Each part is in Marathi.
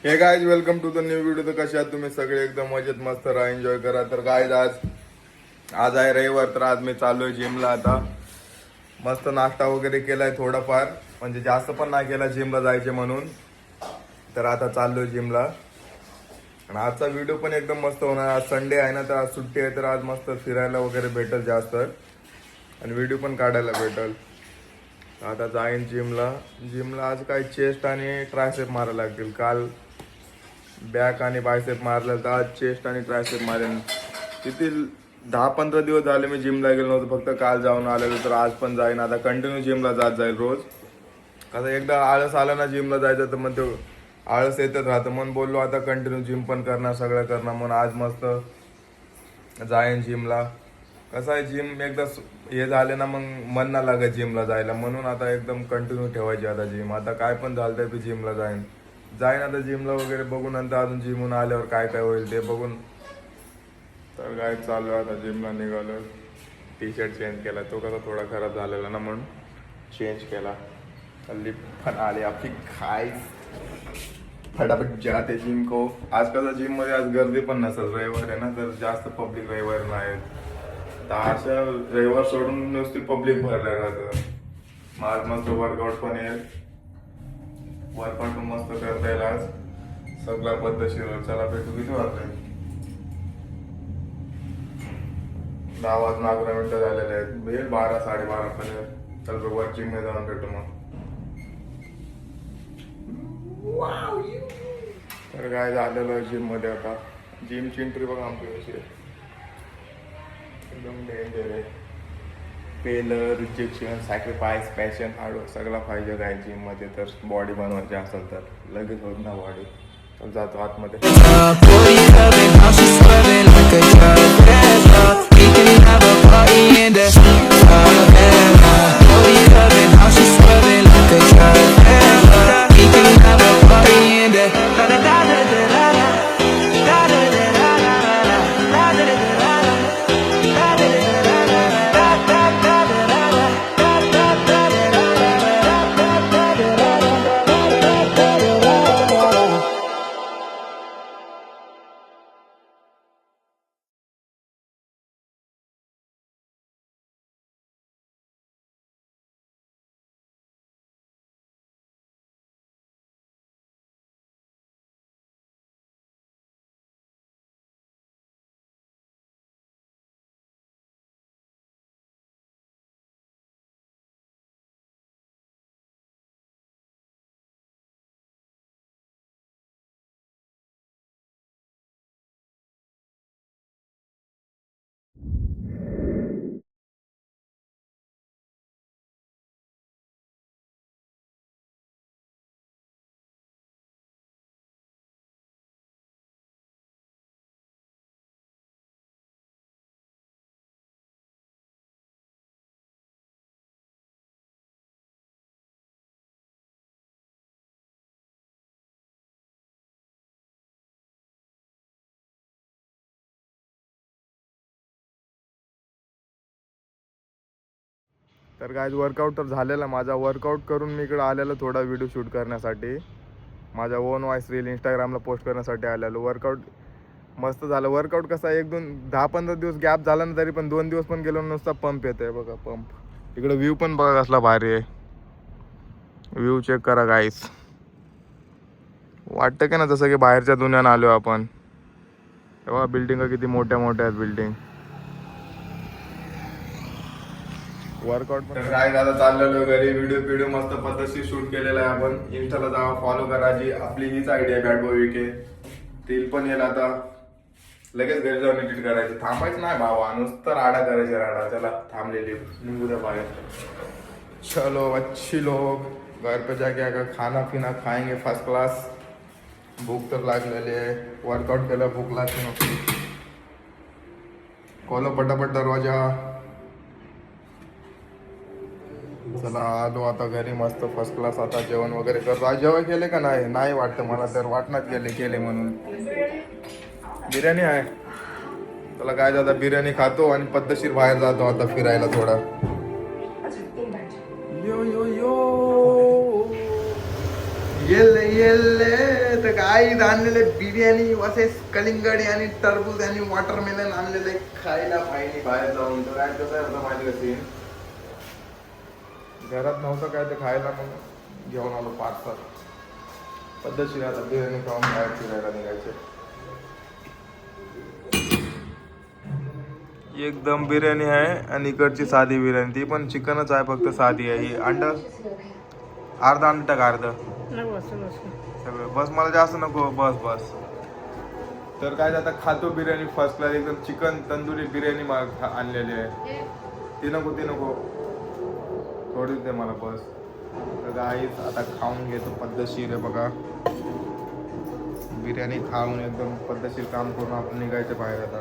हे guys welcome to the new video. तर कशा आहात तुम्ही सगळे? एकदम मजेत मस्त राहा, एन्जॉय करा. तर गाईज आज आहे रविवार, तर आज मी चाललोय जिमला. आता मस्त नाश्ता वगैरे केलाय थोडाफार, म्हणजे जास्त पण नाही केला जिमला जायचे म्हणून. तर आता चाललोय जिमला आणि आजचा व्हिडिओ पण एकदम मस्त होणार. आज संडे आहे ना, तर आज सुट्टी आहे, तर आज मस्त फिरायला वगैरे भेटेल जास्त आणि व्हिडिओ पण काढायला भेटेल. आता जाईन जिमला आज काही चेस्ट आणि ट्रायसेप मारायला लागतील. काल बॅक आणि बायसेप मारलं, तर आज चेस्ट आणि ट्रायसेप मारेन. किती 10-15 दिवस झाले मी जिमला गेलो नव्हतो, फक्त काल जाऊन आलेलो. तर आज पण जाईन, आता कंटिन्यू जिमला जात जाईल रोज. आता एकदा आळस आला ना जिमला जायचं, तर मग ते आळस येतच राहतं. म्हणून बोललो आता कंटिन्यू जिम पण करणार, सगळं करणार. म्हणून आज मस्त जाईन जिमला. कसं आहे, जिम एकदा हे झाले ना, मग मन ना लागत जिमला जायला. म्हणून आता एकदम कंटिन्यू ठेवायची आता जिम. आता काय पण झालं तर जिमला जाईन आता जिमला वगैरे. बघून नंतर अजून जिमून आल्यावर काय काय होईल ते बघून. तर काय चालू आता जिमला निघालो. टी शर्ट चेंज केला, तो कसा थोडा खराब झालेला ना, म्हणून चेंज केला. हल्ली पण आले आपली खाय फटाफट जाते जिम को. आज कसं जिम मध्ये आज गर्दी पण नसेल, रविवार आहे ना, तर जास्त पब्लिक रविवार नाही. तर अशा रविवार सोडून नुसती पब्लिक भरल्या राहतं. आज मस्त वर्कआउट पण येईल, वर्कआउट मस्त करता येईल आज. सगळा पद्धतशीर. चला भेटू. किती वाजले? 10 वाजून 11 मिनिटं झालेले आहेत. भेट 12-12:30 पर्यंत. चल वर जिम मध्ये जाऊन भेटू मग. तर काय झालेलं आहे जिम मध्ये. आता जिमची एंट्री बघा आमची कशी आहे, एकदम डेंजर आहे. पेलर, रिजेक्शन, सॅक्रिफाईस, पॅशन, हार्डवर्क सगळं पाहिजे काय जिम मध्ये. तर बॉडी बनवायची असेल तर लगेच होत ना बॉडी. तर जातो आतमध्ये. तर काय वर्कआउट तर झालेला माझा. वर्कआउट करून मी इकडे आलेलो थोडा व्हिडिओ शूट करण्यासाठी. माझा ओन वॉइस रील इंस्टाग्रामला पोस्ट करण्यासाठी आलेलो. वर्कआउट मस्त झालं. वर्कआउट कसा 10-15 दिवस गॅप झाला ना, तरी पण 2 दिवस पण गेलो नुसता पंप येत आहे बघा, पंप. इकडे व्ह्यू पण बघा कसला भारी आहे. व्ह्यू चेक करा गाईस. वाटतं की ना जसं की बाहेरच्या दुनियानं आलो आपण. तेव्हा बिल्डिंग किती मोठ्या मोठ्या आहेत बिल्डिंग. वर्कआउट पण काय दादा चाललेलो घरी. व्हिडिओ मस्त पद्धतशीर शूट केलेला आहे आपण. इंस्टाला जावा, फॉलो करा. जी आपली हीच आयडिया बॅड बॉय विके. रील पण येईल आता. लगेच घरी जाऊन एडिट करायचं. थांबायचं नाही भावा, नुसतं राडा करायचं. राडा चला थांबलेली निघू द्या बाहेर. चलो अच्छी लोग घर पे जाके अगर खाना पीना खाएंगे फर्स्ट क्लास. भूक तर लागलेली आहे. वर्कआउट केलं, भूक लागली नव्हती. खोलो पटापट दरवाजा. चला आलो आता घरी मस्त फर्स्ट क्लास. आता जेवण वगैरे करतो. आज जेवण केले का नाही वाटतं मला, तर वाटणार केले म्हणून. बिर्याणी आहे. चला काय दादा बिर्याणी खातो आणि पद्धतशीर बाहेर जातो आता फिरायला थोडा. यो यो यो येल्ले येल्ले तर गाईज आणलेले बिर्याणी वसेस कलिंगडी आणि टरबूज आणि वॉटरमेलन आणलेले खायला पाहिजे बाहेर जाऊन. तर काय कसं आहे माहिती कशी घरात नव्हतं काय ते खायला मग घेऊन आलो पार्सल. पद्धतशीर आता बिर्याणी खाऊन बाहेर फिरायला निघायचे. एकदम बिर्याणी आहे आणि इकडची साधी बिर्याणी ती पण चिकनच आहे फक्त साधी आहे. ही अंड अर्धा अंड टाक अर्ध सगळं बस मला जास्त नको बस बस. तर काय आता खातो बिर्याणी फर्स्ट क्लास एकदम चिकन तंदुरी बिर्याणी आणलेली आहे. ती नको थोडी दे मला बस. तर गाईस आता खाऊन घेतो पद्धतशीर आहे बघा. बिर्याणी खाऊन एकदम पद्धतशीर काम करून आपण निघायचं बाहेर आता.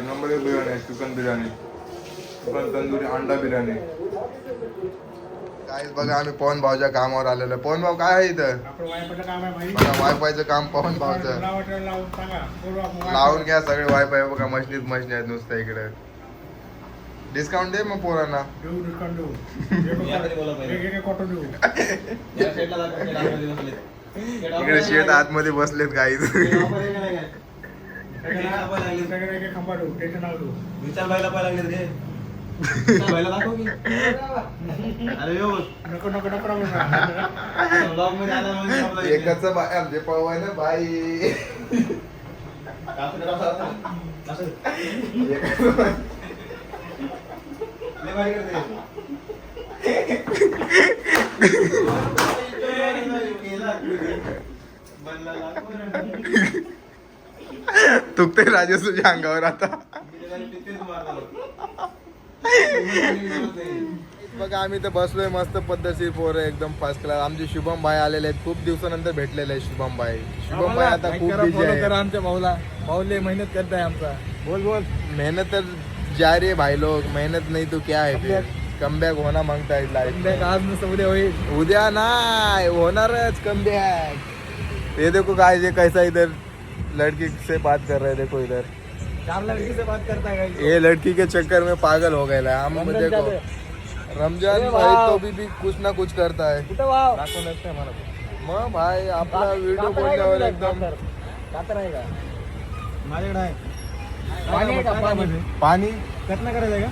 नंबर एक बिर्याणी आहे. चिकन बिर्याणी चिकन तंदुरी अंडा बिर्याणी. काय बघा आम्ही पवन भाऊच्या कामावर आलेलो. पवन भाऊ काय आहे इथं बघा वायफायचं काम पवन भाऊचं. लावून घ्या सगळे वायफाय बघा. मशनी आहेत नुसतं इकडे. डिस्काउंट दे मग पोरांना. इकडे शेट आतमध्ये बसलेत काही. एकच आमचे पाव आहे ना बाई. तुकते राजेश तुझ्या अंगावर आता. बघा आम्ही तर बसलोय मस्त पद्धतशीर पोरं एकदम फर्स्ट क्लास. आमचे शुभम भाई आलेले आहेत. खूप दिवसानंतर भेटलेले आहेत शुभम भाई. शुभम भाई आता खूप बिझी आहे. आमच्या भाऊला भाऊले मेहनत करताय आमचा. बोल मेहनत तर जा रही है भाई लोग. मेहनत नहीं तो क्या है फिर. कमबॅक होना मागता है लाइफ. आज नसतं उद्या होईल. उद्या नाही होणारच कमबॅक. ये देखो गाइस ये कैसा इधर लड़की से बात कर रहे हैं. देखो इधर 4 लड़की से बात करता है. ये लड़की के चक्कर में पागल हो गए है. हम देखो रमजान भाई तो भी कुछ ना कुछ करता है. मग भाई आपला व्हिडिओ बोलल्यावर एकदम माझ्याकडे आहे पाणी कतना करायचं का.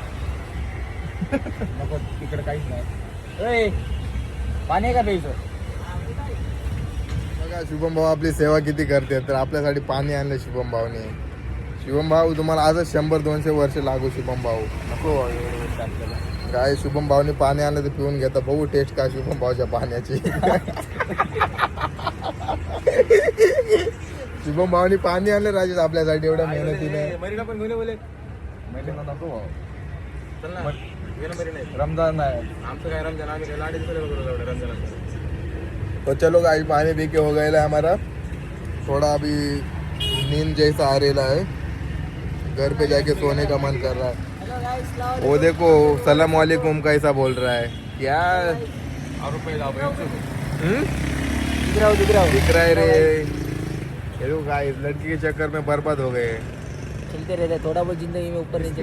नको तिकडे काहीच नाही. पाणी आहे का प्यायचं. बघा शुभम भाऊ आपली सेवा किती करते. तर आपल्यासाठी पाणी आणलं शुभम भाऊने. शुभम भाऊ तुम्हाला आजच 100-200 वर्ष लागू. शुभम भाऊ नको काय. शुभम भाऊने पाणी आणलं तर पिऊन घेता. बघू टेस्ट का शुभम भाऊच्या पाण्याची. शुभम भाऊने पाणी आणलं राजेश आपल्यासाठी एवढ्या मेहनतीने. मरीना पण घेऊन बोले मरीना नको भाऊ. चल ना रमजान आहे आमचं काय. रमजान आम्ही लाडी रमजान. तो चलो गाइस पानी पी के हो गया है हमारा. थोड़ा अभी नींद जैसा आ रहा है. घर पे जाके सोने का मन कर रहा है. वो देखो सलाम वालेकुम कैसा बोल रहा है. क्या दिख रहा है रे. गाइस लड़की के चक्कर में बर्बाद हो गए. चलते रहते थोड़ा बहुत जिंदगी में ऊपर नीचे.